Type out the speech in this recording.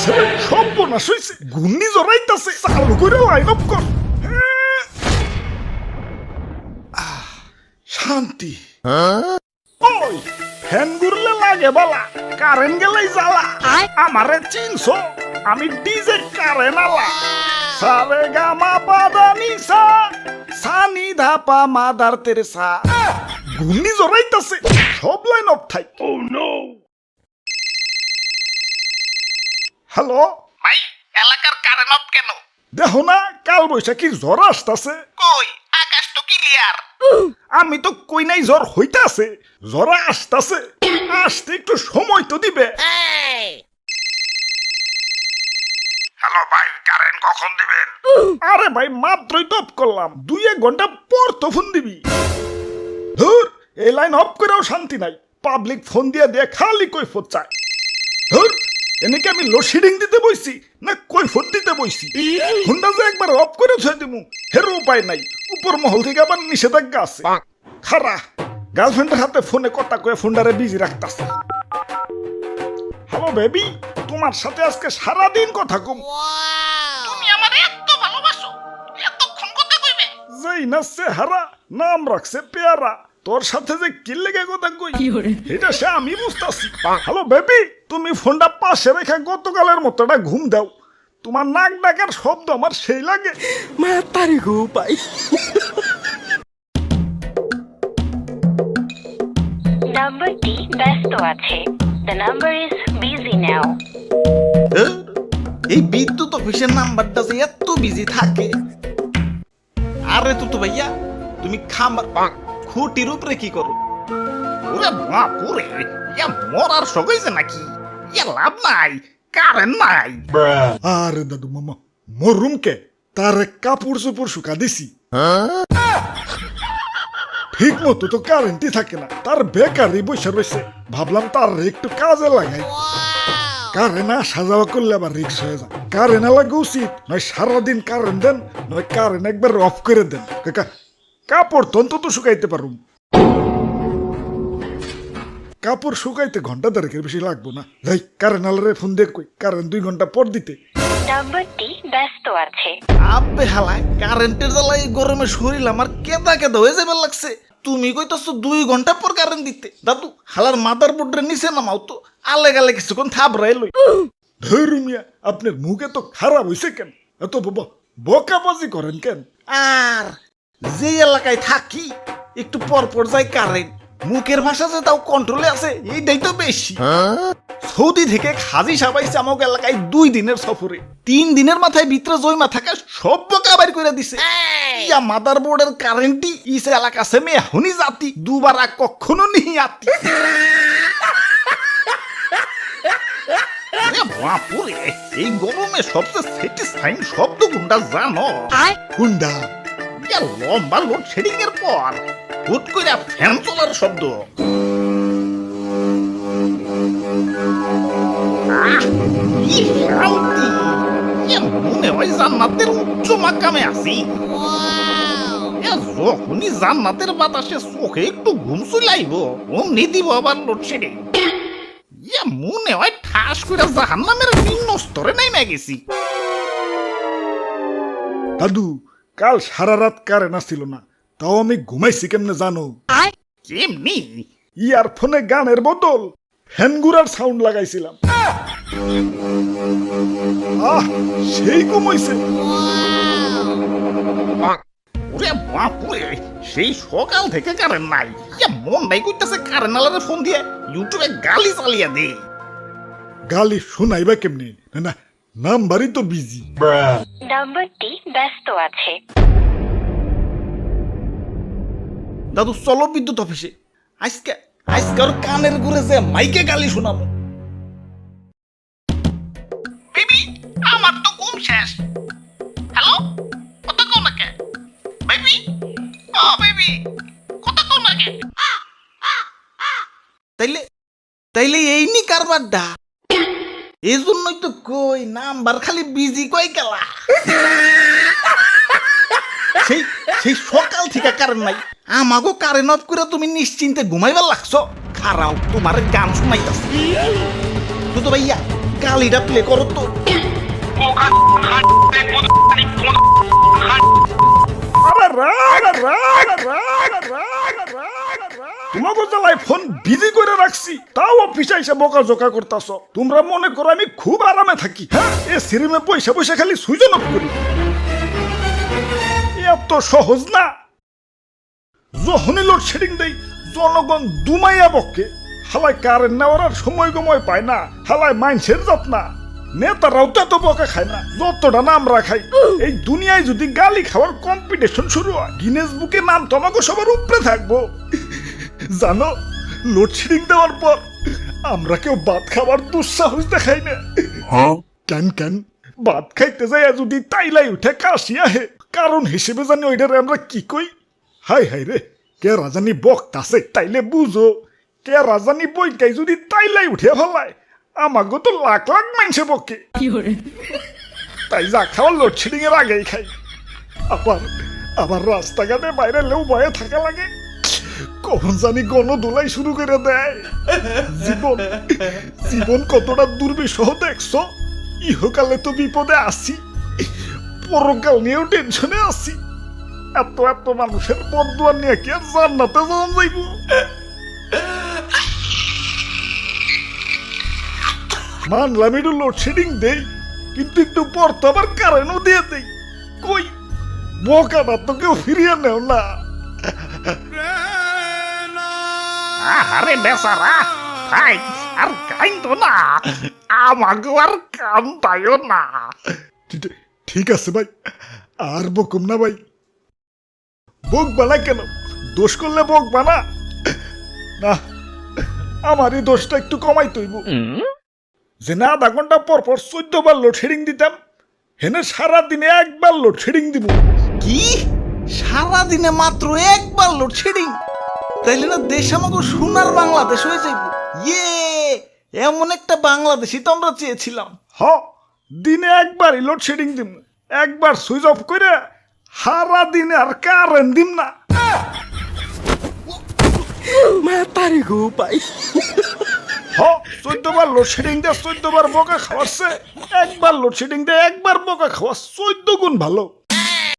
হইতাছে রে, সর্বনাশ হইছে, ঘূর্ণি জড়াইতাছে, চালু করে লাইন অফ কর। শান্তি। ওই ফ্যান ঘুরলে লাগে বালা, কারেন্ট গেলেই জ্বালা। আমারে চিনছো, আমি ডিজে কারেন্ট আলা। সারে গামা পাদা নিসা, সানি ধাপা মাদার তেরেসা। ঘূর্ণি জড়াইতাছে, সব লাইন অফ থাই। হ্যালো ভাই, এলাকার কারেন্ট অফ কেন? দেখো না, কাল বৈশাখী ঝড় আসতাছে। কই, আকাশ তো ক্লিয়ার। আমি তো কই নাই জ্বর হইতাছে, জ্বর আসতাছে, আসতে একটু সময় তো দিবে। হ্যালো ভাই, কারেন্ট কখন দিবেন? আরে ভাই, মাত্রই তো অফ করলাম, 2-1 ঘন্টা পর তো ফোন দিবি। ধুর, এই লাইন অফ করেও শান্তি নাই, পাবলিক ফোন দিয়ে দিয়ে খালি কৈফত চায়। ধুর, এনেকে আমি লোডশেডিং দিতে বইছি না কৈফত দিতে বইছি? ফোনটা যে একবার অফ করে ছুঁয়ে দিমু হেরো উপায় নাই, উপর মহল থেকে আবার নিষেধাজ্ঞা আছে। খারা গার্লফ্রেন্ডের হাতে ফোনে কথা কয়ে ফোনটারে বিজি রাখতাছে। হ্যালো বেবি, তোমার সাথে আজকে সারাদিন কথা কম। তুমি আমার এত ভালোবাসো, এতক্ষণ কথা কইবে? যেই না চেহারা, নাম রাখছে পেয়ারা, তোর সাথে যে কি লেগে কথা কই এটা সে আমি বুঝতাছি। হ্যালো বেবি, তুমি ফোনটা পাশে রেখে গতকালের মতো একটা ঘুম দাও। তোমার নাক ডাকার শব্দ আমার সেই লাগে। মাতারি গো পাই। নাম্বারটি ব্যস্ত আছে। The number is busy now. এই বিদ্যুৎ অফিসের নাম্বারটা যে এত বিজি থাকে। আরে তো ভাইয়া, তুমি খামার খুঁটির উপরে কি করো? ওরে বাপুরে, ইয়া মরার শখ হইছে নাকি? ইয়া লাভ নাই, কারেন্ট নাই। আরে দাদু মামা, মরুম কে, তার কাপড় চোপড় শুকা দিছি। ঠিক মতো তো কারেন্টই থাকে না, তার বেকারই বসে রয়েছে। ভাবলাম তার একটু কাজে লাগাই। কারেন্ট আসা যাওয়া করলে আবার রিক্স হয়ে যায়। কারেন্ট লাগা উচিত, নয় সারাদিন কারেন্ট দেন, নয় কারেন্ট একবার অফ করে দেন। কাপড় তো অন্তত শুকাইতে পারুম। কাপড় শুকাইতে ঘন্টা দেড়েকের বেশি লাগবো না। যাই কারেন্ট আলারে ফোন দিয়ে কই কারেন্ট 2 ঘন্টা পর দিতে। নাম্বারটি ব্যস্ত আছে। আবে হালায়, কারেন্টের জ্বালায় গরমে শরীর আমার কেদা কেদা হয়ে যাবে লাগছে। তুমি কইতাছো 2 ঘন্টা পর কারেন্ট দিতে? দাদু, হালার মাদার বোর্ডের নিচে নামাও তো, আলে গালে কিছুক্ষণ থাবড়াই লই। ধরু মিয়া, আপনার মুখে তো খারাপ হইছে কেন? এত বকাবাজি করেন কেন? আর যে এলাকায় থাকি একটু পর পর যাই কারেন্ট, মুখের ভাষা যে তাও কন্ট্রোলে আছে, এইটাই তো বেশি। সৌদি থেকে খাজি সাবাইছে আমাকে এলাকায় 2 দিনের সফরে। 3 দিনের মাথায় ভিতরে জয়মা থাকা সব বকা বাইর করে দিছে। ইয়া মাদার বোর্ডের কারেন্টই ইস এলাকা সে মে হুনি জাতি, দুবার আর কখনো নিহি আতি। বাপুরে, এই গরমে সবচেয়ে স্যাটিসফাইং শব্দ কোনটা জানো? কুন্ডা ইয়া লম্বা লোডশেডিং এর পর হুট করে ফ্যান চলার শব্দ। কি শান্তি! ইয়া মনে হয় জান্নাতের উচ্চ মাকামে আছি। ইয়া যখনই জান্নাতের বাতাসে চোখে একটু ঘুম চলাইব, অমনি দিব আবার লোডশেডিং। ইয়া মনে হয় ঠাস করে জাহান্নামের নিম্ন স্তরে নেমে গেছি। দাদু, কাল সারা রাত কারেন্ট আসছিল না, তাও আমি ঘুমাইছি কেমনে জানো? কেমনি? ইয়ারফোনে গানের বদল ফ্যান ঘুরার সাউন্ড লাগাইছিলাম। আহ, সেই ঘুমাইছে। ওরে বাপুরে, সেই সকাল থেকে কারেন্ট নাই। ইয়া মন নাই কইতাছে কারেন্ট আলারে ফোন দিয়ে ইউটিউবে গালি চালিয়ে দে। গালি শোনাইবা কেমনে? না না, নাম্বারই তো বিজি। নাম্বারটি ব্যস্ত আছে। দাদু চলো বিদ্যুৎ অফিসে, আজকে ওর কানের ঘুরে যে মাইকে গালি শোনাবো। বেবি, আমার তো ঘুম শেষ। হ্যালো, কথা কও না কে? বেবি, ও বেবি, কথা কও না কে? তাইলে এই নি কারবারটা। এই জন্যই তো কই নাম্বার খালি বিজি কই গেলা। সেই সকাল থেকে কারেন্ট নাই, আমাগো কারেন্ট অফ করে তুমি নিশ্চিন্তে ঘুমাইবার লাগছো। খারাও, তোমার গান শুনাইতাছি। তো ভাইয়া, গালিটা প্লে করো তো। আরে রাগ রাগ রাগ রাগ রাগ তোমাকে জ্বালায় ফোন বিজি করে রাখছি, তাও অফিসে এসে বকাঝকা করতাছ। তোমরা মনে করো আমি খুব আরামে থাকি? হ্যাঁ, এ সিরিমে পয়সা পয়সা খালি সুইজন অফ করি। এত সহজ না। যখনই লোডশেডিং দেই জনগণ দুমাইয়া বকে। হালায় কারেন্ট নেওয়ার আর সময় গময় পায় না, হালায় মাইন্সের যত না। নেতারাও তো এত বকা খায় না যতটা না আমরা খাই। এই দুনিয়ায় যদি গালি খাওয়ার কম্পিটিশন শুরু হয়, গিনেস বুকে নাম তো আমাকে সবার উপরে থাকবো। জানো, লোডশেডিং দেওয়ার পর আমরা কেউ ভাত খাবার দুঃসাহস দেখাই না। কেন কেন ভাত খাইতে যাই যদি তাইলাই উঠে কাশি আহে, কারণ হিসেবে জানি ওইটারে আমরা কি কই? হাই হাই রে, কে রাজানি বকতাছে তাইলে বুঝো। কে রাজানি বইকাই যদি তাইলাই উঠে ফেলায়, আমাকে তো লাখ লাখ মাইনসে বকে। তাই যা খাওয়ার লোডশেডিং এর আগেই খাই। আবার আবার রাস্তাঘাটে বাইরে লেও ভয়ে থাকা লাগে, কখন জানি গণদোলাই শুরু করে দেয়। জীবন জীবন কতটা দুর্বিষহ দেখছো। ইহকালে তো বিপদে আছি, পরকাল নিয়েও টেনশনে আছি। এত এত মানুষের বদুয়া নিয়ে কি আর জান্নাতে যাওয়া যাইব? মানলাম একটু লোডশেডিং দেই, কিন্তু একটু পর তো আবার কারেন্টও দিয়ে দেই। কই বকাটা তো কেউ ফিরিয়ে নেও না। আরে বেচারা ভাই, আর কাইন্দ না, আমাকে আর কান্দায়ও না। ঠিক আছে ভাই, আর বকুম না ভাই। বক বানা কেন? দোষ করলে বক বানা না। আমার এই দোষটা একটু কমাই তৈব। যে না আধা ঘন্টা পর পর 14 বার লোডশেডিং দিতাম, হেনে সারাদিনে একবার লোডশেডিং দিব। কি সারাদিনে মাত্র একবার লোডশেডিং? তাইলে না দেশ আমাকে সোনার বাংলাদেশ হয়ে যাইব। ইয়ে, এমন একটা বাংলাদেশই তো আমরা চেয়েছিলাম। হ, দিনে একবারই লোডশেডিং দিব, একবার সুইচ অফ করে সারা দিনে আর কারেন্ট দিম না। Matarik ko pay. হ, 14 বার লোডশেডিং দিয়ে 14 বার বকা খাওয়াচ্ছে, একবার লোডশেডিং দিয়ে একবার বকা খাওয়া 14 গুণ ভালো।